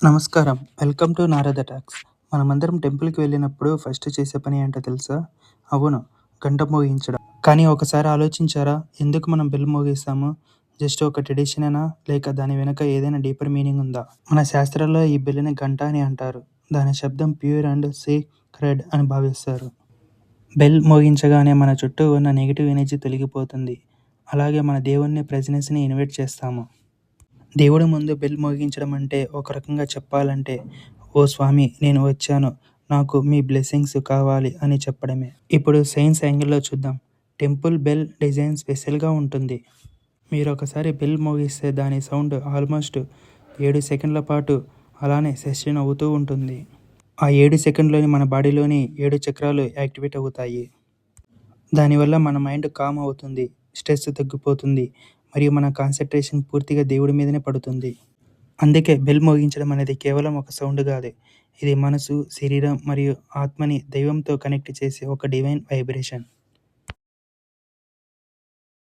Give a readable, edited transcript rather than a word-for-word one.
నమస్కారం. Welcome to Narada talks. మనమందరం టెంపుల్‌కి వెళ్ళినప్పుడు ఫస్ట్ చేసే పని ఏంటో తెలుసా? అవును. గంట మోగించడం. కానీ ఒకసారి ఆలోచించారా? ఎందుకు మనం బెల్ మోగిస్తాము? జస్ట్ ఒక ట్రెడిషనేనా? లేక దాని వెనక ఏదైనా డీపర్ మీనింగ్ ఉందా? మన శాస్త్రాల్లో ఈ బెల్‌ని గంట అని అంటారు. దాని శబ్దం ప్యూర్ అండ్ సేక్రెడ్ అని భావిస్తారు. బెల్ మోగించగానే మన చుట్టూ ఉన్న నెగెటివ్ ఎనర్జీ తొలగిపోతుంది. అలాగే మన దేవుని ప్రెజెన్స్‌ని ఇన్వైట్ చేస్తాము. దేవుడి ముందు బెల్ మోగించడం అంటే ఒక రకంగా చెప్పాలంటే, "ఓ స్వామి నేను వచ్చాను. నాకు మీ బ్లెస్సింగ్స్ కావాలి" అని చెప్పడమే. ఇప్పుడు సైన్స్ యాంగిల్‌లో చూద్దాం. టెంపుల్ బెల్ డిజైన్ స్పెషల్‌గా ఉంటుంది. మీరొకసారి బెల్ మోగిస్తే దాని సౌండ్ ఆల్మోస్ట్ 7 సెకన్ల పాటు అలానే సస్టైన్ అవుతూ ఉంటుంది. ఆ 7 సెకన్‌లోని మన బాడీలోని 7 చక్రాలు యాక్టివేట్ అవుతాయి. దానివల్ల మన మైండ్ కామ్ అవుతుంది. స్ట్రెస్ తగ్గిపోతుంది. మరియు మన కాన్సంట్రేషన్ పూర్తిగా దేవుడి మీదనే పడుతుంది. అందుకే బెల్ మోగించడం అనేది కేవలం ఒక సౌండ్ కాదు. ఇది మనసు, శరీరం మరియు ఆత్మని దైవంతో కనెక్ట్ చేసే ఒక డివైన్ వైబ్రేషన్.